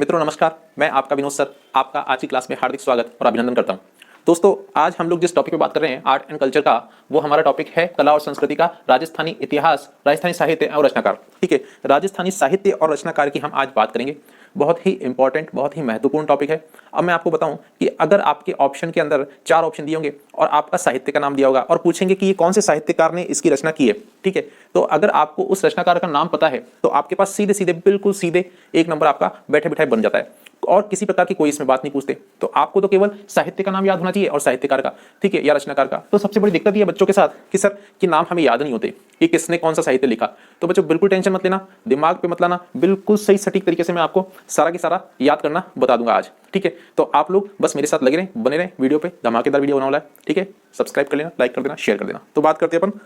मित्रों नमस्कार, मैं आपका विनोद सर आपका आज की क्लास में हार्दिक स्वागत और अभिनंदन करता हूं। दोस्तों, आज हम लोग जिस टॉपिक पे बात कर रहे हैं आर्ट एंड कल्चर का, वो हमारा टॉपिक है कला और संस्कृति का राजस्थानी इतिहास, राजस्थानी साहित्य और रचनाकार। ठीक है, राजस्थानी साहित्य और रचनाकार की हम आज बात करेंगे। बहुत ही इंपॉर्टेंट, बहुत ही महत्वपूर्ण टॉपिक है। अब मैं आपको बताऊं कि अगर आपके ऑप्शन के अंदर 4 ऑप्शन दिए होंगे और आपका साहित्य का नाम दिया होगा और पूछेंगे कि ये कौन से साहित्यकार ने इसकी रचना की है, ठीक है, तो अगर आपको उस रचनाकार का नाम पता है तो आपके पास सीधे सीधे बिल्कुल सीधे 1 नंबर आपका बैठे बिठाए बन जाता है और किसी प्रकार की कोई इसमें बात नहीं पूछते। तो आपको तो केवल साहित्य का नाम याद होना चाहिए और साहित्यकार का, ठीक है, या रचनाकार का। तो सबसे बड़ी दिक्कत ये है बच्चों के साथ कि सर कि नाम हमें याद नहीं होते कि किसने कौन सा साहित्य लिखा। तो बच्चों बिल्कुल टेंशन मत लेना, दिमाग पे मत लाना, बिल्कुल सही सटीक तरीके से मैं आपको सारा की सारा याद करना बता दूंगा आज। ठीक है, तो आप लोग बस मेरे साथ लगे रहें, बने रहें, वीडियो पे धमाकेदार वीडियो बनाने वाला है। ठीक है, सब्सक्राइब कर लेना, लाइक कर देना, शेयर कर देना। तो बात करते हैं अपन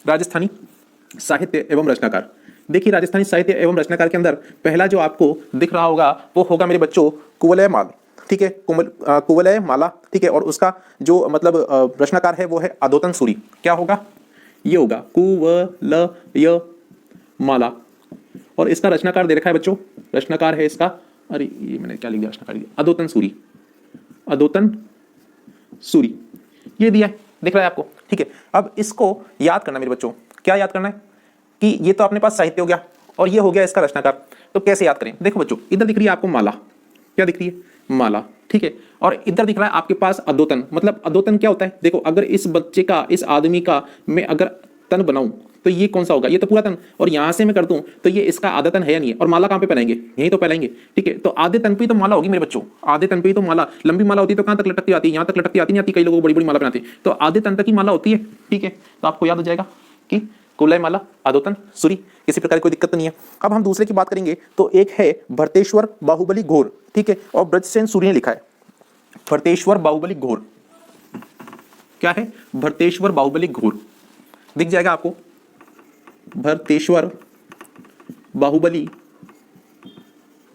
राजस्थानी साहित्य एवं रचनाकार। देखिए, राजस्थानी साहित्य एवं रचनाकार के अंदर पहला जो आपको दिख रहा होगा वो होगा मेरे बच्चों कुवलय माल। ठीक है, कुवलय माला। ठीक है, और उसका जो मतलब रचनाकार है वो है अदोतन सूरी। क्या होगा? ये होगा कुवलय माला। और इसका रचनाकार दे रखा है बच्चों, रचनाकार है इसका, अरे ये मैंने क्या लिख दिया, रचनाकार अदोतन सूरी, अदोतन सूरी ये दिया है, दिख रहा है आपको। ठीक है, अब इसको याद करना मेरे बच्चों। क्या याद करना है कि ये तो अपने पास साहित्य हो गया और ये हो गया इसका रचनाकार। तो कैसे याद करें? देखो बच्चों, इधर दिख रही है आपको माला। क्या दिख रही है? माला। ठीक है, और इधर दिख रहा है आपके पास अदोतन। मतलब अदोतन क्या होता है? देखो, अगर इस बच्चे का, इस आदमी का मैं अगर तन बनाऊं तो ये कौन सा होगा? ये तो पूरा तन। और यहां से मैं कर दूं तो ये इसका आधा तन है या नहीं है? और माला कहां पे पहनाएंगे? यहीं तो पहनाएंगे। ठीक है, तो आधे तन पे ही तो माला होगी मेरे बच्चों। आधे तन पे ही तो माला। लंबी माला होती तो कहां तक लटकती आती है? यहां तक लटकती आती नहीं आती। कई लोगों को बड़ी बड़ी माला पहनाती है, तो आधे तन तक ही माला होती है। ठीक है, तो आपको याद हो जाएगा कि कुवलय माला, अदोतन सूरी, किसी प्रकार की कोई दिक्कत नहीं है। अब हम दूसरे की बात करेंगे तो एक है भरतेश्वर बाहुबली घोर। ठीक है, और ब्रजसेन सूरी ने लिखा है। भरतेश्वर बाहुबली घोर क्या है? भरतेश्वर बाहुबली घोर दिख जाएगा आपको, भरतेश्वर बाहुबली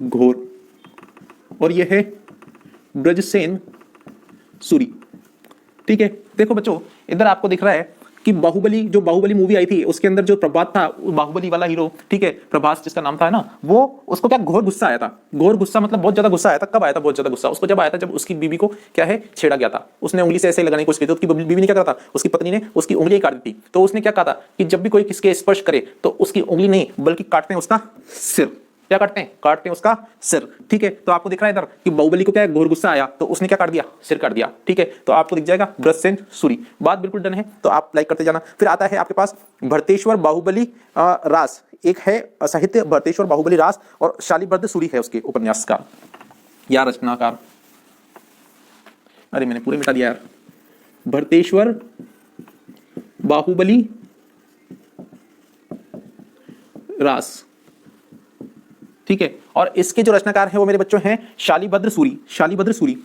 घोर, और यह है ब्रजसेन सूरी। ठीक है, देखो बच्चों, इधर आपको दिख रहा है कि बाहुबली, जो बाहुबली मूवी आई थी उसके अंदर जो प्रभास था, बाहुबली वाला हीरो, ठीक है, प्रभास जिसका नाम था ना, वो उसको क्या घोर गुस्सा आया था। घोर गुस्सा मतलब बहुत ज्यादा गुस्सा आया था। कब आया था बहुत ज्यादा गुस्सा? उसको जब आया था जब उसकी बीवी को क्या है, छेड़ा गया था। उसने उंगली से ऐसे लगाने की कोशिश की, तो उसकी बीवी ने क्या करा था, उसकी पत्नी ने उसकी उंगली काट दी थी। तो उसने क्या कहा था कि जब भी कोई किसके स्पर्श करे तो उसकी उंगली नहीं बल्कि काटते हैं उसका सिर। क्या काटते हैं? काटते हैं उसका सिर। ठीक है, तो आपको दिख रहा है इधर कि बाहुबली को क्या घोर गुस्सा आया तो उसने क्या काट दिया? सिर काट दिया। ठीक है, तो आपको दिख जाएगा ब्रजसेन सूरी। बात बिल्कुल डन है, तो आप लाइक करते जाना। फिर आता है आपके पास भरतेश्वर बाहुबली रास। एक है साहित्य भरतेश्वर बाहुबली रास और शालीभद्र सूरी है उसके उपन्यासकार या रचनाकार। अरे मैंने पूरे मिटा दिया यार। भरतेश्वर बाहुबली रास। ठीक है, और इसके जो रचनाकार हैं वो मेरे बच्चों हैं शालीभद्र सूरी। शालीभद्र सूरी,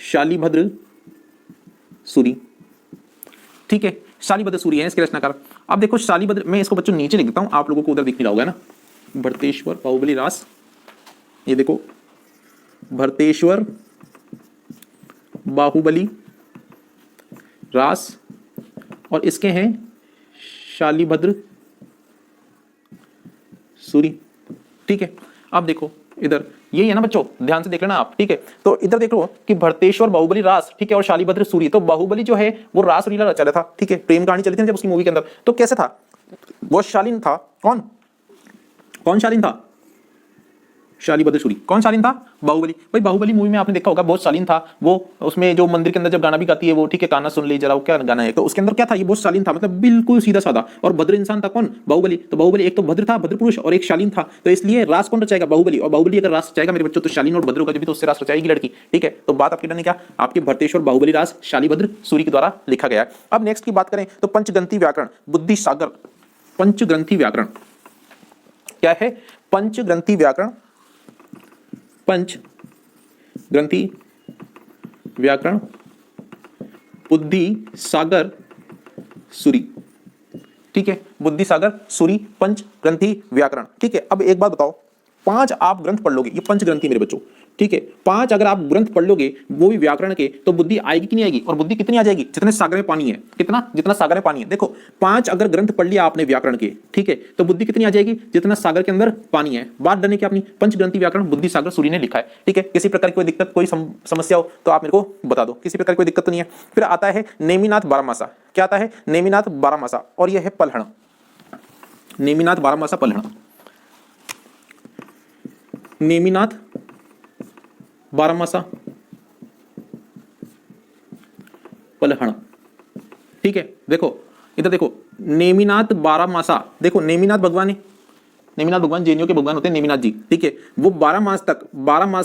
शालीभद्र सूरी। ठीक है, शालीभद्र सूरी है इसके रचनाकार। अब देखो शालीभद्र, मैं इसको बच्चों नीचे लिख देता हूं, आप लोगों को उधर दिख नहीं रहा होगा ना। भरतेश्वर बाहुबली रास, ये देखो भरतेश्वर बाहुबली रास, और इसके हैं शालीभद्र सूरी। ठीक है, अब देखो इधर यही है ना बच्चों, ध्यान से देख लेना आप। ठीक है, तो इधर देख लो कि भरतेश्वर बाहुबली रास, ठीक है, और शालीभद्र सूरी। तो बाहुबली जो है वो रास लीला रचा था। ठीक है, प्रेम कहानी चली थी जब उसकी मूवी के अंदर। तो कैसे था वो? शालीन था। कौन कौन शालीन था? शालीभद्र सूरी। कौन शालीन था? बाहुबली। भाई बाहुबली मूवी में आपने देखा होगा बहुत शालीन था वो। उसमें जो मंदिर के अंदर जब गाना भी गाती है वो, ठीक है, काना सुन ली जरा, वो क्या गाना है, तो उसके अंदर क्या था? ये बहुत शालीन था, मतलब बिल्कुल सीधा साधा और भद्र इंसान था। कौन? बाहुबली। तो बाहुबली एक तो भद्र था, भद्र पुरुष, और एक शालीन था। तो इसलिए रास कौन रचाएगा? बाहुबली। और बाहुबली अगर रास रचाएगा मेरे बच्चों तो शालीन और भद्र होगा, जब भी तो उससे रास रचाएगी लड़की। ठीक है, तो बात आपकी डन है क्या? आपके भरतेश्वर बाहुबली रास शालीभद्र सूरी के द्वारा लिखा गया है। अब नेक्स्ट की बात करें तो पंचग्रंथी व्याकरण बुद्धि सागर। पंचग्रंथी व्याकरण क्या है? पंचग्रंथी व्याकरण, पंच ग्रंथि व्याकरण बुद्धि सागर सूरी। ठीक है, बुद्धि सागर सूरी पंच ग्रंथि व्याकरण। ठीक है, अब एक बात बताओ, 5 आप ग्रंथ पढ़ लोगे, ये पंच ग्रंथी मेरे बच्चों, ठीक है। 5 अगर आप ग्रंथ पढ़ लोगे वो भी व्याकरण के, तो बुद्धि आएगी कि नहीं आएगी? और बुद्धि कितनी आ जाएगी? जितने सागर में पानी है, कितना? जितना सागर में पानी है। देखो 5 अगर ग्रंथ पढ़ लिया आपने व्याकरण के, ठीक है, तो बुद्धि कितनी आ जाएगी? जितना सागर के अंदर पानी है। बात डरने की अपनी, पंच ग्रंथी व्याकरण बुद्धि सागर सूर्य ने लिखा है, ठीक है। किसी प्रकार की कोई दिक्कत, कोई समस्या हो तो आप मेरे को बता दो, किसी प्रकार की कोई दिक्कत तो नहीं है। फिर आता है नेमिनाथ बारहमासा। क्या आता है? नेमिनाथ बारहमासा, और यह है पलहण, नेमिनाथ बारहमासा पलहण, नेमिनाथ बारहमासा पलहण, ठीक है। देखो इधर देखो, नेमिनाथ बारहमासा, देखो नेमिनाथ भगवान है, नेमिनाथ भगवान जैनियों के भगवान होते हैं नेमिनाथ जी, ठीक है। वो 12 मास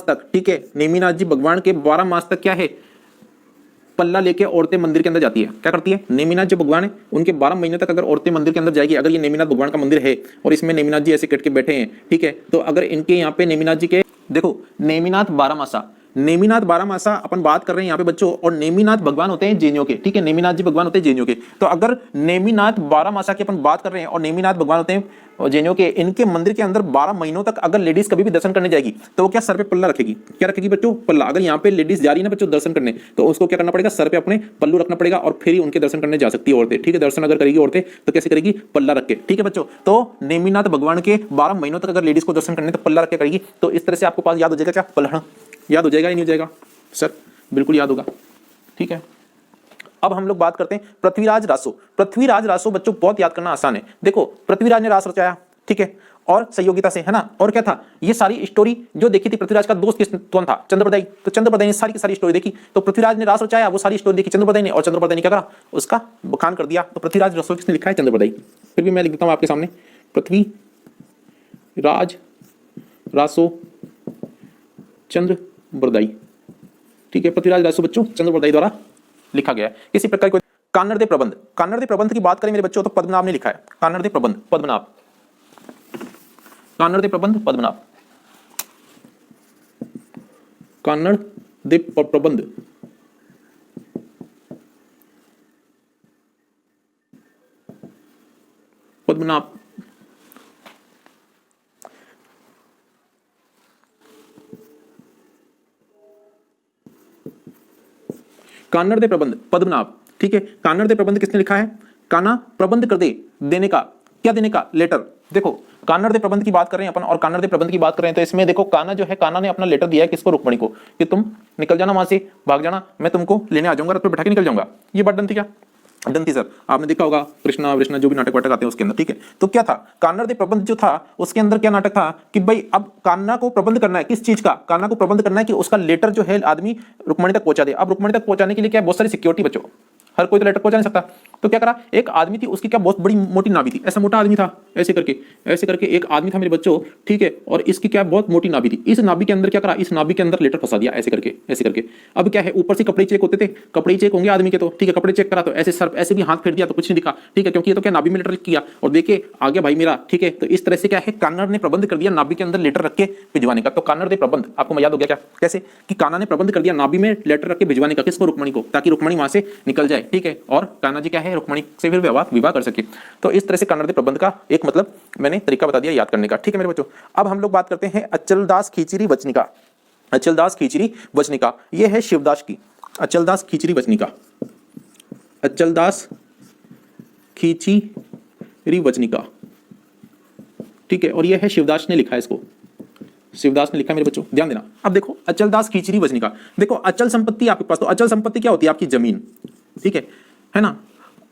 तक, ठीक है, नेमिनाथ जी भगवान के 12 मास तक क्या है? पल्ला लेके औरतें मंदिर के अंदर जाती है। क्या करती है? नेमिनाथ जो भगवान है उनके 12 महीने तक अगर औरतें मंदिर के अंदर जाएगी, अगर ये नेमिनाथ भगवान का मंदिर है और इसमें नेमिनाथ जी ऐसे कट के बैठे हैं, ठीक है, तो अगर इनके यहाँ पे नेमिनाथ जी के, देखो नेमिनाथ बारहमासा, नेमिनाथ बारहमासा अपन बात कर रहे हैं यहाँ पे बच्चों, और नेमिनाथ भगवान होते हैं जैनियों के, ठीक है, नेमिनाथ जी भगवान होते हैं जैनियों के। तो अगर नेमिनाथ बारहमासा की अपन बात कर रहे हैं और नेमिनाथ भगवान होते हैं जैनियों के, इनके मंदिर के अंदर 12 महीनों तक अगर लेडीज कभी भी दर्शन करने जाएगी तो वो क्या सर पे पल्ला रखेगी? क्या रखेगी बच्चों? पल्ला। अगर यहाँ पे लेडीज जा रही है ना बच्चों दर्शन करने, तो उसको क्या करना पड़ेगा? सर पे अपने पल्लू रखना पड़ेगा और फिर ही उनके दर्शन करने जा सकती है औरतें, ठीक है। दर्शन अगर करेगी औरतें तो कैसे करेगी? पल्ला रख के, ठीक है बच्चों। तो नेमिनाथ भगवान के 12 महीनों तक अगर लेडीज को दर्शन करने तो पल्ला रख के करेगी। तो इस तरह से आपको पास याद हो जाएगा क्या? पलहण याद हो जाएगा या नहीं हो जाएगा? सर बिल्कुल याद होगा, ठीक है। अब हम लोग बात करते हैं पृथ्वीराज रासो। पृथ्वीराज रासो बच्चों बहुत याद करना आसान है। देखो पृथ्वीराज ने रास रचाया, ठीक है, और सहयोगिता से, है ना। और क्या था? ये सारी स्टोरी जो देखी थी, पृथ्वीराज का दोस्त कौन था? चंद्रप्रदायी। तो चंद्रप्रदायी ने सारी की सारी स्टोरी देखी, तो पृथ्वीराज ने रास रचाया, वो सारी स्टोरी देखी चंद्रप्रदायी ने, और चंद्रप्रदायी ने क्या करा? उसका बखान कर दिया। तो पृथ्वीराज रासो किसने लिखा है? चंद्रप्रदायी। फिर भी मैं लिख देता हूं आपके सामने, पृथ्वीराज रासो चंद्रप्रदायी, ठीक है। पृथ्वीराज रासो बच्चों चंद्रप्रदायी द्वारा लिखा गया है। किसी प्रकार कोई कान्नड़ दे प्रबंध, कान्नड़ दे प्रबंध की बात करें मेरे बच्चों तो पद्मनाभ ने लिखा है। कान्नड़ दे प्रबंध, पद्मनाभ, कान्नड़ दे प्रबंध पद्मनाभ, कान्नड़ दे प्रबंध पद्मनाभ, कान्नड़ दे प्रबंध पद्मनाभ, ठीक है। कान्नड़ दे प्रबंध किसने लिखा है? कान्हा प्रबंध कर दे, देने का, क्या देने का? लेटर। देखो कान्नड़ दे प्रबंध की बात कर रहे हैं अपन, और कान्नड़ दे प्रबंध की बात कर रहे हैं, तो इसमें देखो कान्हा जो है, कान्हा ने अपना लेटर दिया है किसको? रुक्मणी को, कि तुम निकल जाना वहां से, भाग जाना, मैं तुमको लेने आ जाऊंगा, रथ पे बैठा के निकल जाऊंगा। ये बात डन थी क्या? डन थी सर। आपने देखा होगा कृष्णा वृष्णा जो भी नाटक वाटक आते हैं उसके अंदर, ठीक है। तो क्या था? कान्नड़ दे प्रबंध जो था उसके अंदर क्या नाटक था कि भाई अब कान्हा को प्रबंध करना है, किस चीज का? कान्हा को प्रबंध करना है कि उसका लेटर जो है आदमी रुक्मणी तक पहुंचा दे। अब रुक्मणी तक पहुंचाने के लिए क्या? बहुत सारी सिक्योरिटी बच्चों, हर कोई तो लेटर पहुंचा नहीं सकता। तो क्या करा? एक आदमी थी, उसकी क्या बहुत बड़ी मोटी नाभि थी, ऐसा मोटा आदमी था, ऐसे करके एक आदमी था मेरे बच्चों, ठीक है, और इसकी क्या बहुत मोटी नाभि थी। इस नाभि के अंदर क्या करा? इस नाभि के अंदर लेटर फंसा दिया, ऐसे करके। अब क्या है? ऊपर से कपड़े चेक होते थे, कपड़े चेक होंगे आदमी के, तो ठीक है, कपड़े चेक करा तो ऐसे सर ऐसे भी हाथ फेर दिया तो कुछ नहीं दिखा, ठीक है, क्योंकि ये तो क्या नाभि में लेटर किया और देखे आ गया भाई मेरा, ठीक है। तो इस तरह से क्या है? कान्नड़ ने प्रबंध कर दिया नाभि के अंदर लेटर रख के भिजवाने का। तो कान्नड़ दे प्रबंध आपको याद हो गया क्या? कैसे? कि कान्हा ने प्रबंध कर दिया नाभि में लेटर रख के भिजवाने का, किसको? रुक्मणी को, ताकि रुक्मणी वहां से निकल जाए, ठीक है, और कान्हा जी क्या है? रुक्मणी से फिर विवाह कर सके। तो इस तरह से कान्नड़ दे प्रबंध का एक मतलब मैंने तरीका बता दिया याद करने का, ठीक है मेरे बच्चों। अब हम लोग बात करते हैं अचलदास खींचीरी वचनिका। अचलदास खींचीरी वचनिका, ये है शिवदास की, अचलदास खींचीरी वचनिका, अचलदास खींचीरी वचनिका, ठीक है, और ये है शिवदास ने लिखा है इसको, शिवदास ने लिखा मेरे बच्चों, ध्यान देना। अब देखो अचलदास खींचीरी वचनिका, देखो अचल संपत्ति आपके पास, तो अचल संपत्ति क्या होती है? आपकी जमीन, ठीक है ना।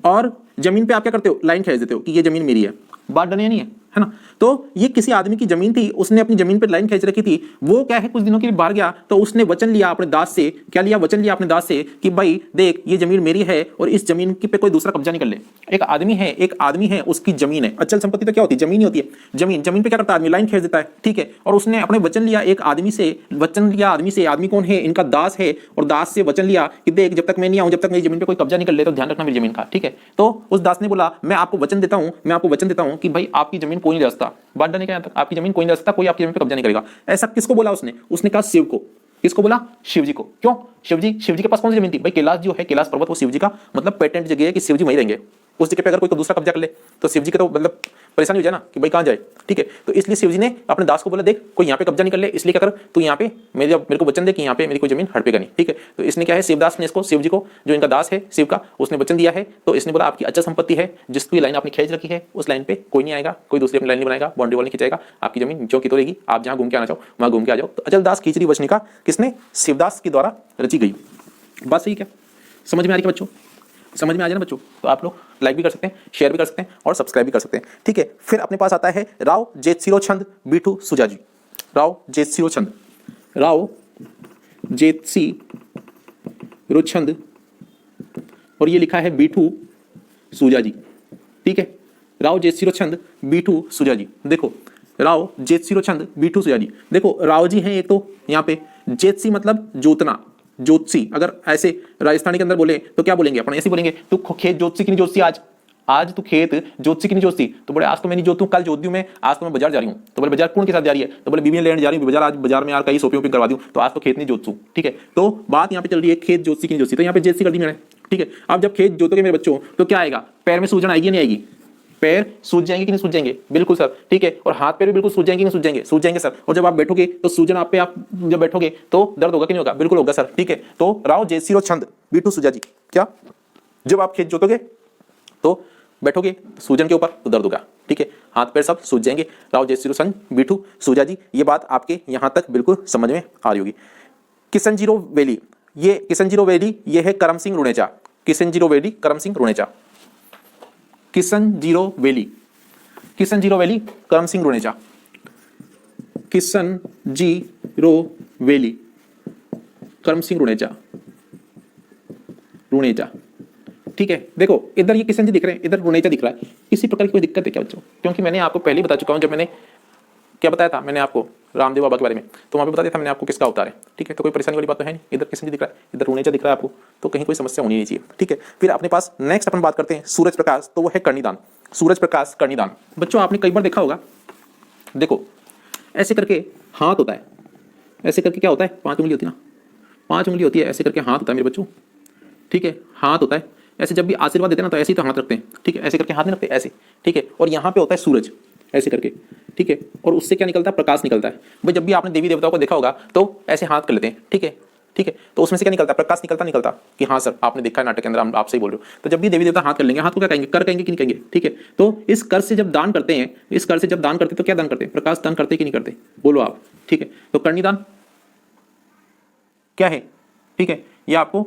और जमीन पे आप क्या करते हो? लाइन खींच देते हो कि ये जमीन मेरी है। बात डन नहीं है ना। तो ये किसी आदमी की जमीन थी, उसने अपनी जमीन पे लाइन खींच रखी थी। वो क्या है? कुछ दिनों के लिए बाहर गया तो उसने वचन लिया अपने दास से, क्या लिया? वचन लिया अपने दास से कि भाई देख ये जमीन मेरी है और इस जमीन की पे कोई दूसरा कब्जा नहीं कर ले। एक आदमी है उसकी जमीन है। अचल संपत्ति तो क्या होती है? जमीन ही होती है। जमीन पे क्या करता है आदमी? लाइन खींच देता है, ठीक है। और उसने अपने वचन लिया एक आदमी से, आदमी कौन है? इनका दास है, और दास से वचन लिया कि देख जब तक मैं नहीं आऊं, जब तक मेरी जमीन पे कोई कब्जा नहीं कर ले तो ध्यान रखना मेरी जमीन का, ठीक है। तो उस दास ने बोला मैं आपको वचन देता हूं कि भाई आपकी जमीन कोई नहीं ले सकता। बात डरने का, आपकी जमीन कोई नहीं ले सकता, कोई आपकी जमीन पे कब्जा नहीं करेगा। ऐसा किसको बोला उसने कहा शिव को। किसको बोला? शिव जी को। क्यों? शिव जी के पास कौन सी जमीन थी? भाई कैलाश जो है, कैलाश पर्वत वो शिव जी का मतलब पेटेंट जगह है कि शिव जी वहीं रहेंगे। उस जगह पे अगर कोई दूसरा कब्जा कर ले तो शिव जी के तो मतलब परेशानी हो जाए ना कि भाई कहाँ जाए। ठीक है, तो इसलिए शिव जी ने अपने दास को बोला देख कोई यहाँ पे कब्जा नहीं कर ले, इसलिए क्या कर तू यहाँ पे मेरे को वचन दे कि यहाँ पे मेरी कोई जमीन हड़पेगा नहीं। ठीक है, तो इसने क्या है शिवदास ने इसको शिव जी को जो इनका दास है शिव का उसने वचन दिया है, तो इसने बोला आपकी अचल संपत्ति है जिसकी लाइन आपने खींच रखी है उस लाइन पे कोई नहीं आएगा, कोई दूसरी अपनी लाइन नहीं बनाएगा, बाउंड्री वॉल नहीं खिंचाएगा, आपकी जमीन जो की तो रहेगी, आप जहाँ घूम के आना चाहो वहाँ घूम के आ जाओ। तो अचलदास खींचरी वचनिका किसने शिवदास के द्वारा रची गई। बात सही क्या, समझ में आ रही है बच्चों, समझ में आ जाए ना बच्चों। तो आप लोग लाइक भी कर सकते हैं, शेयर भी कर सकते हैं और सब्सक्राइब भी कर सकते हैं। ठीक है, फिर अपने पास आता है राव जेतसिरोछंद बीठू सुजाजी। राव जेतसिरोछंद, राव जेतसिरोछंद और ये लिखा है बीठू सुजाजी। ठीक है, राव जेतसिरोछंद बीठू सुजाजी। देखो राव जेतसिरोछंद बीठू सुजाजी, देखो राव जी हैं एक तो यहाँ पे, जेतसी मतलब जोतना, ज्योतिषी। अगर ऐसे राजस्थानी के अंदर बोले तो क्या बोलेंगे अपन, ऐसे बोलेंगे तू खेत ज्योतिषी की नहीं ज्योतिषी, आज तू खेत ज्योतिषी की नहीं ज्योतिषी, तो बोले आज तो मैं नहीं जोतूं कल जोत दूं मैं, आज तो मैं बाजार जा रही हूँ, तो बोले बाजार कौन के साथ जा रही है, तो बोले बीबी लेने जा रही हूँ बाजार, आज बाजार में यार कहीं शॉपिंग वॉपिंग करवा दूं, तो आज तो खेत नहीं जोतूं। ठीक है, तो बात यहाँ पे चल रही है खेत ज्योतिषी की नहीं ज्योतिषी, तो यहाँ पे ज्योतिषी कर दी मैंने। ठीक है, अब जब खेत जोतोगे मेरे बच्चों तो क्या आएगा, पैर में सूजन आएगी नहीं आएगी, पैर सूज जाएंगे कि नहीं सूज जाएंगे, बिल्कुल सर। ठीक है, और हाथ पैर भी बिल्कुल सूज जाएंगे नहीं सूज जाएंगे, सूज जाएंगे सर। और जब आप बैठोगे तो सूजन आप पे, आप जब बैठोगे तो दर्द होगा कि नहीं होगा, बिल्कुल होगा सर। ठीक है, तो राव जेतसिरोछंद बीठू सुजाजी, क्या जब आप खेत जोतोगे तो बैठोगे सूजन के ऊपर तो दर्द होगा। ठीक है, हाथ पैर सब सूज जाएंगे। राव जेतसिरोछंद बीठू सुजाजी, ये बात आपके यहां तक बिल्कुल समझ में आ रही होगी। किसनजीरो वैली, ये किसनजीरो वैली ये है करम सिंह रुणेचा, किसनजीरो वैली करम सिंह रुणेचा, किसनजीरो वैली, किसनजीरो वैली करम सिंह रुणेचा, किसनजीरो वैली करम सिंह रुणेचा, रुणेचा। ठीक है, देखो इधर ये किशन जी दिख रहे हैं, इधर रुणेचा दिख रहा है, किसी प्रकार की कोई दिक्कत है क्या बच्चों, क्योंकि मैंने आपको पहले ही बता चुका हूं, जब मैंने क्या बताया था मैंने आपको रामदेव बाबा के बारे में, तो वहां पे बता दिया था मैंने आपको किसका अवतार है। ठीक है, तो कोई परेशानी वाली बात तो है नहीं, इधर किशन जी दिख रहा है, इधर रुणेचा दिख रहा है आपको, तो कहीं कोई समस्या होनी नहीं चाहिए। ठीक है, फिर अपने पास नेक्स्ट अपन बात करते हैं सूरज प्रकाश, तो वो है कर्णिदान, सूरज प्रकाश कर्णिदान। बच्चों आपने कई बार देखा होगा, देखो ऐसे करके हाथ होता है, ऐसे करके क्या होता है, 5 उंगली होती है ना, 5 उंगली होती है, ऐसे करके हाथ होता है मेरे बच्चों। ठीक है, हाथ होता है, ऐसे जब भी आशीर्वाद देते हैं ना तो ऐसे ही तो हाथ रखते हैं। ठीक है, ऐसे करके हाथ नहीं रखते, ऐसे। ठीक है, और यहाँ पे होता है सूरज, ऐसे करके। ठीक है, और उससे क्या निकलता है, प्रकाश निकलता है। भाई जब भी आपने देवी देवताओं को देखा होगा तो ऐसे हाथ कर लेते हैं। ठीक है, ठीक है, तो उसमें से क्या निकलता है, प्रकाश निकलता कि हाँ सर आपने देखा है नाटक के अंदर, हम आपसे ही बोल रहे हो। तो जब भी देवी देवता हाथ कर लेंगे, हाथ को क्या कहेंगे, कर कहेंगे कि नहीं कहेंगे। ठीक है, तो इस कर से जब दान करते हैं, इस कर से जब दान करते हैं तो क्या दान करते हैं, प्रकाश दान करते कि नहीं करते, बोलो आप। ठीक है, तो कर्णिदान क्या है, ठीक है, ये आपको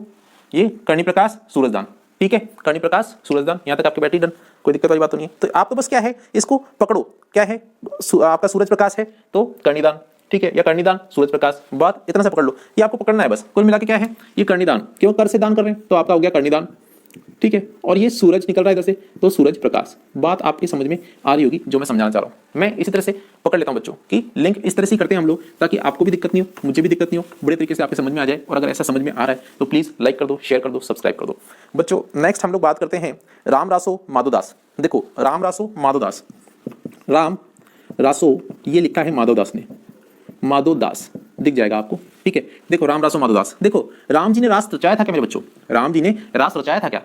ये कर्णी प्रकाश सूरजदान। ठीक है, कर्णी प्रकाश सूरजदान, यहां तक आपकी बैटरी डन, कोई दिक्कत वाली बात तो नहीं है। तो आप तो बस क्या है इसको पकड़ो, क्या है आपका सूरज प्रकाश है तो कर्णिदान। ठीक है, या कर्णिदान सूरज प्रकाश, बात इतना सा पकड़ लो, ये आपको पकड़ना है बस। कुल मिला के क्या है, ये कर्णिदान, क्यों कर से दान कर रहे हैं तो आपका हो गया कर्णिदान। ठीक है, और ये सूरज निकल रहा है इधर से तो सूरज प्रकाश। बात आपकी समझ में आ रही होगी जो मैं समझाना चाह रहा हूं। मैं इसी तरह से पकड़ लेता हूं बच्चों कि लिंक इस तरह से करते हैं हम लोग, ताकि आपको भी दिक्कत नहीं हो, मुझे भी दिक्कत नहीं हो, बड़े तरीके से आपके समझ में आ जाए। और अगर ऐसा समझ में आ रहा है तो प्लीज लाइक कर दो, शेयर कर दो, सब्सक्राइब कर दो। बच्चों नेक्स्ट हम लोग बात करते हैं राम रासो माधोदास। देखो राम रासो माधोदास, राम रासो ये लिखा है माधवदास ने, माधवदास दिख जाएगा आपको। ठीक है, देखो राम रासो माधवदास। देखो राम जी ने रास रचाया था क्या मेरे बच्चों, राम जी ने रास रचाया था क्या,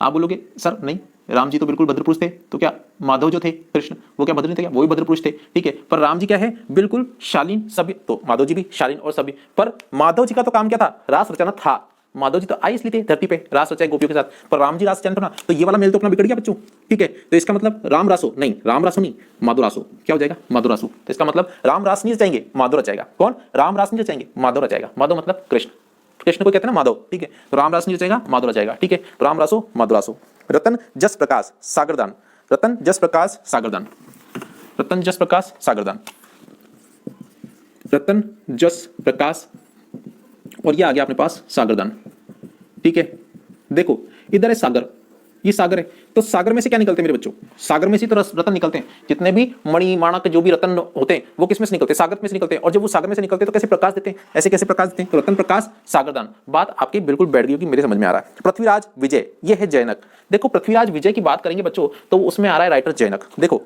आप बोलोगे सर नहीं, राम जी तो बिल्कुल भद्र पुरुष थे, तो क्या माधव जो थे कृष्ण वो क्या भद्र नहीं थे क्या, वो भी भद्र पुरुष थे। ठीक है, पर राम जी क्या है, बिल्कुल शालीन सभ्य, तो माधव जी भी शालीन और सभ्य। पर माधव जी का तो काम क्या था, रास रचाना था। माधव जी तो आए इसलिए थे धरती पे, रास रचाए गोपियों के साथ, पर राम जी रास रचाना था ना, तो ये वाला मेल तो अपना बिगड़ गया बच्चों। ठीक है, तो इसका मतलब राम रासो नहीं, राम रासो नहीं, माधव रासो। क्या हो जाएगा, माधव रासो। तो इसका मतलब राम रास नहीं रचाएंगे, माधव रचाएगा। कौन, राम रास नहीं रचाएंगे, माधव रचाएगा। माधव मतलब कृष्ण, कृष्ण को कहते हैं ना माधव। ठीक है, तो राम रास नहीं रचाएगा, माधव रचाएगा। ठीक है, तो राम रासो माधव रासो। रतन जस प्रकाश सागरदान, रतन जस प्रकाश सागरदान, रतन जस प्रकाश सागरदान, रतन जस प्रकाश, और ये आ गया अपने पास सागरदान। ठीक है, देखो इधर है सागर, ये सागर है, तो सागर में से क्या निकलते हैं मेरे बच्चों, सागर में से तो रतन निकलते हैं। जितने भी मणि माणक जो भी रतन होते हैं वो किस में से निकलते हैं, सागर में से निकलते हैं। और जब वो सागर में से निकलते हैं तो कैसे प्रकाश देते हैं, ऐसे कैसे प्रकाश देते हैं, तो रतन प्रकाश सागरदान। बात आपकी बिल्कुल बैठ गई होगी, मेरे समझ में आ रहा है। पृथ्वीराज विजय, ये है जैनक। देखो पृथ्वीराज विजय की बात करेंगे बच्चों तो उसमें आ रहा है राइटर जैनक। देखो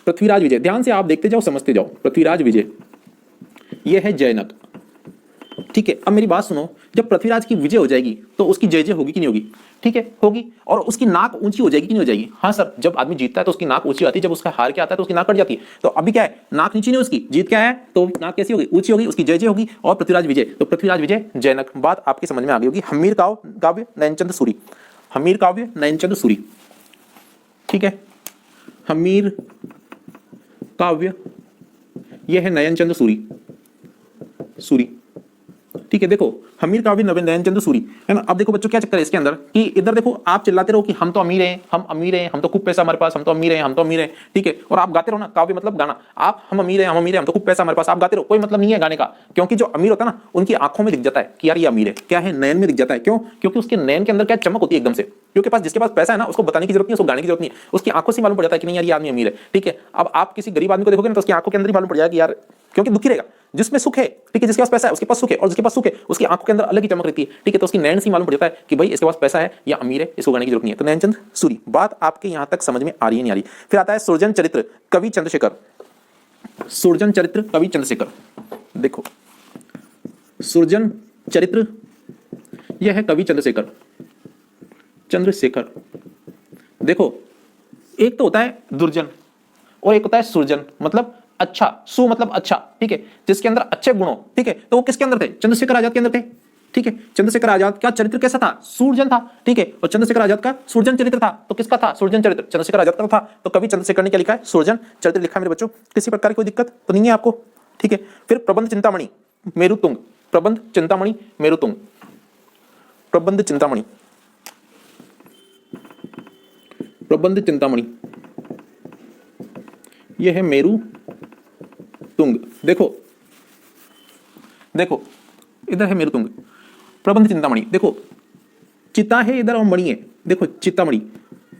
पृथ्वीराज विजय, ध्यान से आप देखते जाओ समझते जाओ। पृथ्वीराज विजय ये है जैनक। ठीक ठीक है, अब मेरी बात सुनो, जब पृथ्वीराज की विजय हो जाएगी तो उसकी जय जय होगी कि नहीं होगी? ठीक है, होगी। और उसकी नाक ऊंची हो जाएगी कि नहीं हो जाएगी? हाँ सर, जब आदमी जीतता है तो उसकी नाक ऊंची आती है, जब उसका हार के आता है तो उसकी नाक कट जाती है। तो अभी क्या है, नाक नीची नहीं उसकी, जीत क्या है तो नाक कैसी होगी? ऊंची होगी, उसकी जय जय होगी। और पृथ्वीराज विजय, तो पृथ्वीराज विजय जयनक। बात आपकी समझ में आ गई होगी। हमीर काव्य नयनचंद सूरी, हमीर काव्य नयनचंद सूरी, ठीक है, हमीर काव्य यह है नयनचंद सूरी, सूरी, ठीक है। देखो हमीर काव्य नयनचंद सूरी है ना। अब देखो बच्चों क्या चक्कर है इसके अंदर कि इधर देखो आप चिल्लाते रहो कि हम तो अमीर हैं, हम अमीर हैं, हम तो खूब पैसा हमारे पास, हम तो अमीर हैं, हम तो अमीर हैं, ठीक है। और आप गाते रहो ना, काव्य मतलब गाना, आप हम अमीर हैं, हम अमीर हैं, हम तो खूब पैसा हमारे पास, आप गाते रहो, कोई मतलब नहीं है गाने का। क्योंकि जो अमीर होता है ना, उनकी आंखों में दिख जाता है कि यार ये अमीर है। क्या है, नयन में दिख जाता है। क्यों? क्योंकि उसके नयन के अंदर क्या चमक होती है एकदम से। क्योंकि पास जिसके पास पैसा है ना, उसको बताने की जरूरत नहीं, उसको गाने की जरूरत नहीं है, उसकी आंखों से मालूम पड़ जाता है कि नहीं यार ये आदमी अमीर है, ठीक है। अब आप किसी गरीब आदमी को देखोगे ना तो उसकी आंखों के अंदर ही मालूम पड़ जाएगा कि यार, क्योंकि दुखी रहेगा। जिसमें सुख है, ठीक है, जिसके पास पैसा है उसके पास सुख है, और जिसके पास सुख है उसकी आंखों के अंदर अलग ही चमक रहती है, ठीक है। तो उसकी नयन से मालूम पड़ जाता है कि भाई इसके पास पैसा है या अमीर है, इसको गाने की जरूरत नहीं है। तो नयनचंद सूरी, बात आपके यहां तक समझ में आ रही है नहीं आ रही? फिर आता है सुरजन चरित्र कवि चंद्रशेखर, सुरजन चरित्र कवि चंद्रशेखर। देखो सुरजन चरित्र यह है कवि चंद्रशेखर, चंद्रशेखर। देखो एक तो होता है दुर्जन और एक होता है सुरजन, मतलब अच्छा, सु मतलब अच्छा, ठीक है, जिसके अंदर अच्छे गुण हो, ठीक है। तो वो किसके अंदर थे? चंद्रशेखर आजाद के अंदर थे, ठीक है। चंद्रशेखर आजाद का चरित्र कैसा था? सूरजन था, ठीक है। और चंद्रशेखर आजाद का सूरजन चरित्र था, तो किसका था? सूरजन चरित्र चंद्रशेखर आजाद का था। तो कवि चंद्रशेखर ने क्या लिखा है? सूरजन चरित्र लिखा है मेरे बच्चों। किसी प्रकार की कोई दिक्कत तो नहीं है आपको? ठीक है। फिर प्रबंध चिंतामणि मेरुतुंग, प्रबंध चिंतामणि मेरुतुंग, प्रबंध चिंतामणि, प्रबंध चिंतामणि, यह है मेरु तुंग। देखो देखो इधर है मेरुतुंग, प्रबंध चिंतामणि। देखो चिता है इधर और मणि है, देखो चितामणि,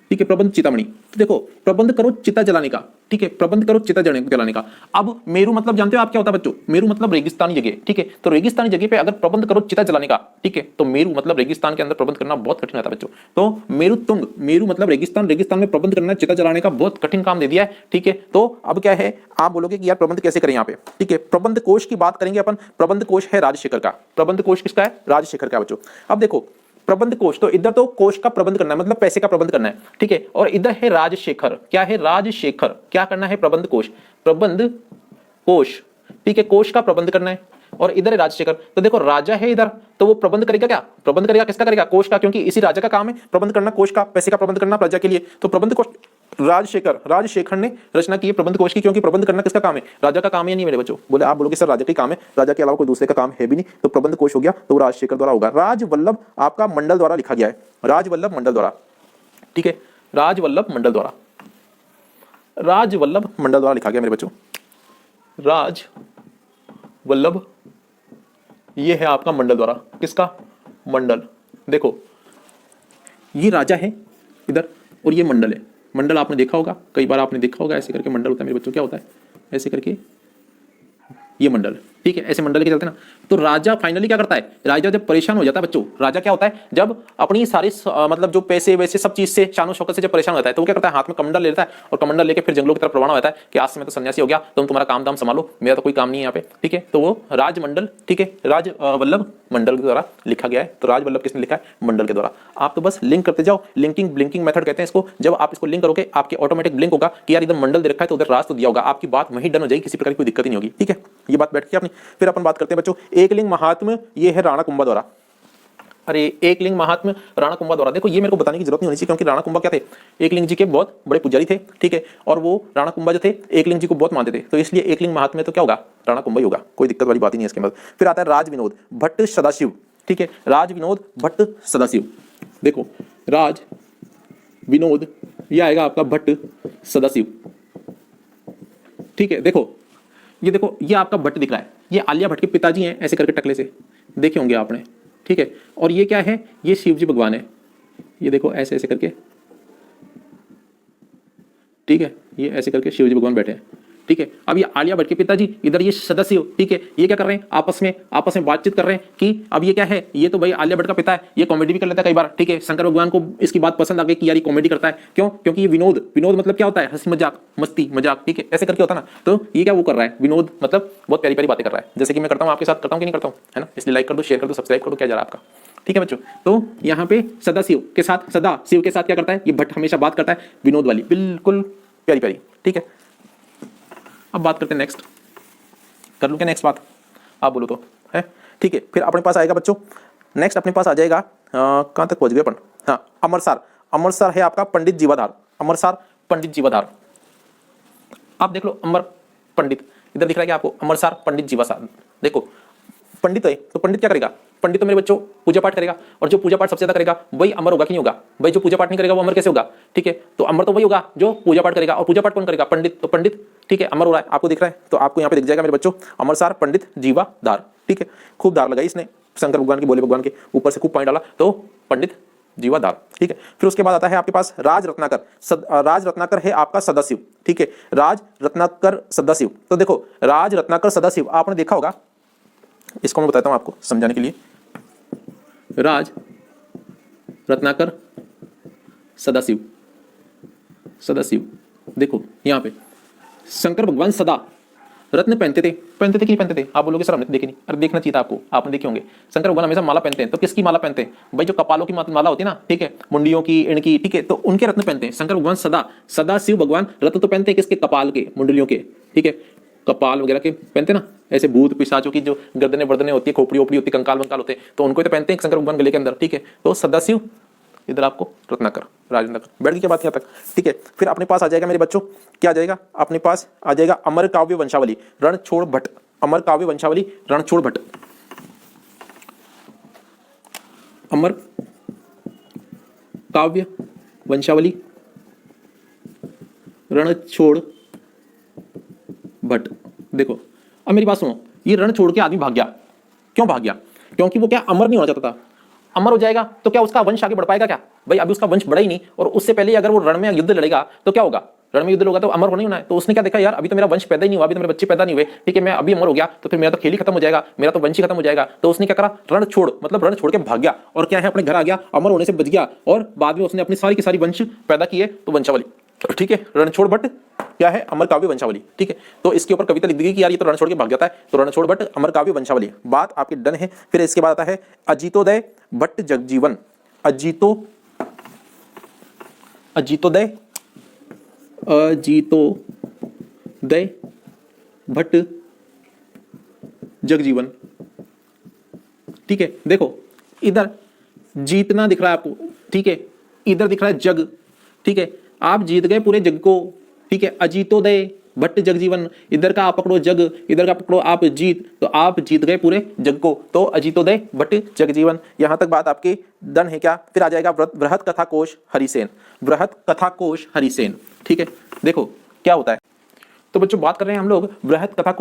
ठीक है, प्रबंध चितामणि। तो देखो प्रबंध करो चिता जलाने का, ठीक है, प्रबंध करो चिता जलाने का। अब मेरु मतलब जानते हो आप क्या होता है बच्चों? मेरु मतलब रेगिस्तानी जगह, ठीक है। तो रेगिस्तानी जगह पे अगर प्रबंध करो चिता जलाने का, ठीक है, तो मेरु मतलब रेगिस्तान के अंदर प्रबंध करना बहुत कठिन रहता है बच्चों। तो मेरु तुंग, मेरु मतलब रेगिस्तान, रेगिस्तान में प्रबंध करना, चिता जलाने का बहुत कठिन काम दे दिया है, ठीक है। तो अब क्या है, आप बोलोगे कि यार प्रबंध कैसे करें यहाँ पे, ठीक है। प्रबंध कोश की बात करेंगे अपन। प्रबंध कोश है राजशेखर का, प्रबंध कोश किसका है? राजशेखर का बच्चों। अब देखो प्रबंध कोश, तो इधर तो कोश का प्रबंध करना है, मतलब पैसे का प्रबंध करना है, ठीक है। और इधर है राजशेखर, क्या है? राजशेखर क्या करना है? प्रबंध कोश, प्रबंध कोश, ठीक है, कोश का प्रबंध करना है। और इधर है राजशेखर। तो देखो राजा है इधर, तो वो प्रबंध करेगा क्या? प्रबंध करेगा किसका? करेगा कोश का, क्योंकि इसी राजा का काम है प्रबंध करना, कोश का, पैसे का प्रबंध करना प्रजा के लिए। तो प्रबंध कोश राजशेखर ने रचना की है प्रबंध कोश की, क्योंकि प्रबंध करना किसका काम है? राजा का काम है। नहीं मेरे बच्चों, बोले आप बोलोगे सर राजा का काम है, राजा के अलावा कोई दूसरे का काम है भी नहीं, तो प्रबंध कोश हो गया, तो राजशेखर द्वारा होगा। राजवल्लभ आपका मंडल द्वारा लिखा गया है, राजवल्लभ मंडल द्वारा, ठीक है, राजवल्लभ मंडल द्वारा, राजवल्लभ मंडल द्वारा लिखा गया मेरे बच्चों, राजवल्लभ, ये है आपका मंडल द्वारा। किसका? मंडल। देखो ये राजा है इधर और ये मंडल है। मंडल आपने देखा होगा, कई बार आपने देखा होगा, ऐसे करके मंडल होता है मेरे बच्चों। क्या होता है? ऐसे करके ये मंडल, ठीक है, ऐसे मंडल के चलते ना। तो राजा फाइनली क्या करता है? राजा जब परेशान हो जाता है बच्चों, राजा क्या होता है, जब अपनी सारी मतलब जो पैसे वैसे सब चीज से, शानो शौकत से जब परेशान होता है, तो वो क्या करता है? हाथ में कमंडल लेता है और कमंडल लेके फिर जंगलों की तरफ रवाना होता है कि आज से मैं तो सन्यासी हो गया, तुम तुम्हारा काम दाम संभालो, मेरा तो कोई काम नहीं है यहाँ पे, ठीक है। तो वो राजमंडल, ठीक है, राजवल्लभ मंडल के द्वारा लिखा गया है। तो राजवल्लभ किसने लिखा है? मंडल के द्वारा। आप तो बस लिंक करते जाओ, लिंकिंग ब्लिंकिंग मेथड कहते हैं इसको। जब आप इसको लिंक करोगे आपके ऑटोमेटिक ब्लिंक होगा कि यार इधर मंडल दे रखा है तो उधर राज तो दिया होगा, आपकी बात वहीं डन हो जाएगी, किसी प्रकार की कोई दिक्कत ही नहीं होगी, ठीक है। ये बात बैठ गई अपनी। फिर अपन बात करते हैं बच्चों एकलिंग महात्म्य, ये है राणा कुंभा द्वारा। अरे एकलिंग महात्म्य राणा कुंभा द्वारा, देखो ये मेरे को बताने की जरूरत नहीं होनी चाहिए, क्योंकि राणा कुंभा क्या थे? एकलिंग जी के बहुत बड़े पुजारी थे, ठीक है। और वो राणा कुंभा जो थे एकलिंग जी को बहुत मानते थे, तो इसलिए एकलिंग महात्म्य तो क्या होगा? राणा कुंभा ही होगा, कोई दिक्कत वाली बात ही नहीं है इसके अंदर। फिर आता है राज विनोद भट्ट सदाशिव, ठीक है, राज विनोद भट्ट सदाशिव। देखो राज विनोद ये आएगा आपका भट्ट सदाशिव, ठीक है। देखो ये, देखो ये आपका भट्ट दिख रहा है, ये आलिया भट्ट के पिताजी हैं, ऐसे करके टकले से देखे होंगे आपने, ठीक है। और ये क्या है? ये शिव जी भगवान है, ये देखो ऐसे ऐसे करके, ठीक है, ये ऐसे करके शिव जी भगवान बैठे हैं, ठीक है। अब ये आलिया भट्ट के पिताजी, इधर ये सदाशिव, ठीक है, ये क्या कर रहे हैं, आपस में बातचीत कर रहे हैं कि अब ये क्या है, ये तो भाई आलिया भट्ट का पिता है, ये कॉमेडी भी कर लेता है कई बार, ठीक है। शंकर भगवान को इसकी बात पसंद आ गई कि यार ये कॉमेडी करता है, क्यों, क्योंकि ये विनोद मतलब क्या होता है, हंसी मजाक, मस्ती मजाक, ठीक है, ऐसे करके होता है ना। तो ये क्या वो कर रहा है, विनोद मतलब बहुत प्यारी प्यारी बातें कर रहा है, जैसे कि मैं करता हूँ आपके साथ, करता हूँ कि नहीं करता हूँ, है ना। इसलिए लाइक कर दो, शेयर कर दो, सब्सक्राइब कर दो, क्या जा रहा है आपका, ठीक है बच्चों। तो यहाँ पे सदाशिव के साथ क्या करता है, ये भट्ट हमेशा बात करता है विनोद वाली, बिल्कुल प्यारी प्यारी, ठीक है। अब बात करते हैं नेक्स्ट, कर लूं क्या नेक्स्ट बात, आप बोलो तो, है, ठीक है। फिर अपने पास आएगा बच्चों, नेक्स्ट अपने पास आ जाएगा, कहाँ तक पहुंच गए अपन, हाँ, अमरसार है आपका पंडित जीवाधार, अमरसार पंडित जीवाधार। आप देख लो अमर पंडित, इधर दिख रहा है क्या आपको, अमरसार पंडित जीवाधार। देखो पंडित है तो पंडित क्या करेगा, पंडित तो मेरे बच्चों पूजा पाठ करेगा, और जो पूजा पाठ सबसे ज्यादा करेगा वही अमर होगा कि नहीं होगा, भाई जो पूजा पाठ नहीं करेगा वो अमर कैसे होगा, ठीक है। तो अमर तो वही होगा जो पूजा पाठ करेगा, और पूजा पाठ कौन करेगा, पंडित, तो पंडित, ठीक है, अमर हो रहा है, आपको दिख रहा है, तो आपको यहाँ पे दिख जाएगा मेरे बच्चों अमरसार पंडित जीवाधार, ठीक है। खूब धार लगाई इसने, शंकर भगवान की, भोले भगवान के ऊपर से खूब पॉइंट डाला, तो पंडित जीवाधार, ठीक है। फिर उसके बाद आता है आपके पास राज रत्नाकर है आपका सदाशिव, ठीक है, राज रत्नाकर सदाशिव। तो देखो राज रत्नाकर सदाशिव आपने देखा होगा, इसको मैं बताता हूं आपको समझाने के लिए। राज रत्नाकर सदाशिव, देखो यहां पे शंकर भगवान सदा रत्न पहनते थे कि नहीं पहनते थे, आप बोलोगे सर हमने तो देखे नहीं, अरे देखना चाहिए था आपको, आपने देखे होंगे। शंकर भगवान हमेशा माला पहनते हैं, तो किसकी माला पहनते हैं, भाई जो कपालों की माला होती है ना, ठीक है, मुंडियों की, इनकी, ठीक है, तो उनके रत्न पहनते हैं। शंकर भगवान सदा शिव भगवान रत्न तो पहनते हैं किसके, कपाल के, मुंडलियों के, ठीक है, कपाल वगैरह के पहनते ना, ऐसे भूत पिशाचों की जो गर्दनें वर्दनें होती है, खोपड़ी ओपड़ी होती है, कंकाल वंकाल होते हैं, तो उनको तो पहनते हैं शंकर भगवान गले के अंदर, ठीक है। तो सदाशिव, इधर आपको रत्नाकर, राजेंद्र, बैठ गई क्या बात यहाँ तक, ठीक है। फिर अपने पास आ जाएगा मेरे बच्चों, क्या आ जाएगा, अपने पास आ जाएगा अमर काव्य वंशावली रणछोड़ भट्ट, अमर काव्य वंशावली रणछोड़ भट्ट, अमर काव्य वंशावली रणछोड़ भट्ट। देखो अब मेरी बात सुनो, ये रण छोड़ के आदमी भाग गया, क्यों भाग गया, क्योंकि वो क्या अमर नहीं होना चाहता था। अमर हो जाएगा तो क्या उसका वंश आगे बढ़ पाएगा क्या, भाई अभी उसका वंश बढ़ा ही नहीं, और उससे पहले अगर वो रण में युद्ध लड़ेगा तो क्या होगा, रण में युद्ध होगा तो अमर होना ही होना है। तो उसने क्या देखा, यार अभी तो मेरा वंश पैदा ही नहीं हुआ, अभी तो मेरे बच्चे पैदा नहीं हुए, ठीक है, मैं अभी अमर हो गया तो फिर मेरा तो खेल ही खत्म हो जाएगा, मेरा तो वंश ही खत्म हो जाएगा। तो उसने क्या करा, रण छोड़ मतलब रण छोड़ के भाग गया, और क्या है अपने घर आ गया, अमर होने से बच गया, और बाद में उसने अपनी सारी की सारी वंश पैदा किए, तो वंशावली, ठीक है, रणछोड़ भट्ट क्या है, अमर काव्य वंशावली, ठीक है। तो इसके ऊपर कविता लिख दी कि यार ये तो रणछोड़ के भाग जाता है, तो रणछोड़ भट्ट अमर काव्य वंशावली, बात आपकी डन है। फिर इसके बाद आता है अजीतोदय भट्ट जगजीवन, अजीतोदय भट्ट जगजीवन, ठीक है। देखो इधर जीतना दिख रहा है आपको, ठीक है, इधर दिख रहा है जग, ठीक है, आप जीत गए पूरे जग को, ठीक है। अजीतोदय भट्ट जगजीवन, इधर का आप पकड़ो जग, इधर का पकड़ो आप जीत, तो आप जीत गए पूरे जग को, तो अजीतोदय भट्ट जगजीवन। यहां तक बात आपकी डन है क्या। फिर आ जाएगा बृहत कथा कोश हरिसेन, बृहत कथा कोश हरिसेन, ठीक है। देखो क्या होता है, तो बच्चों बात कर रहे हैं हम लोग बृहत कथा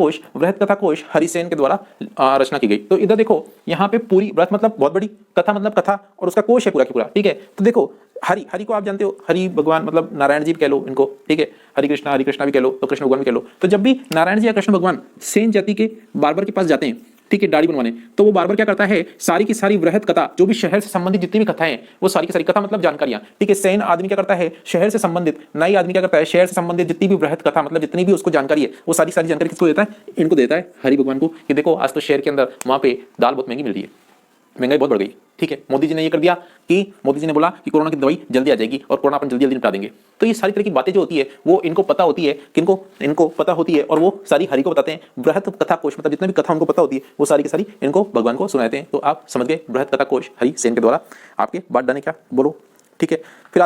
कोश हरिसेन के द्वारा रचना की गई। तो इधर देखो यहाँ पे पूरी बृहत मतलब बहुत बड़ी, कथा मतलब कथा, और उसका कोश है पूरा की पूरा, ठीक है। तो देखो हरि को आप जानते हो, हरि भगवान मतलब नारायण जी भी कह लो इनको, ठीक है, हरि कृष्णा भी कह लो, तो कृष्ण भगवान भी कह लो। तो जब भी नारायण जी या कृष्ण भगवान सेन जाति के बार्बर के पास जाते हैं, ठीक है, दाढ़ी बनवाने, तो वो बार्बर क्या करता है, सारी की सारी बृहत कथा, जो भी शहर से संबंधित जितनी भी कथाएं हैं, वो सारी की सारी कथा मतलब जानकारियां, ठीक है। सैन आदमी क्या करता है, शहर से संबंधित, नाई आदमी क्या करता है, शहर से संबंधित जितनी भी बृहत कथा मतलब जितनी भी उसको जानकारी है, वो सारी जानकारी किसको देता है, इनको देता है, हरि भगवान को, कि देखो आज तो शहर के अंदर वहां पे दाल बहुत महंगी मिल रही है, महंगाई बहुत बढ़ गई, ठीक है। मोदी जी ने ये कर दिया कि मोदी जी ने बोला कि कोरोना की दवाई जल्दी आ जाएगी और कोरोना अपन जल्दी निपटा देंगे। तो ये सारी तरह की बातें जो होती है वो इनको पता होती है, किनको, इनको पता होती है, और वो सारी हरि को बताते हैं। बृहत कथा कोश मतलब जितनी भी कथा उनको पता होती है वो सारी की सारी इनको भगवान को सुनाते हैं। तो आप समझ गए, बृहत कथा कोश हरि सेन के द्वारा। आपके बात डन है क्या, बोलो, ठीक है। फिर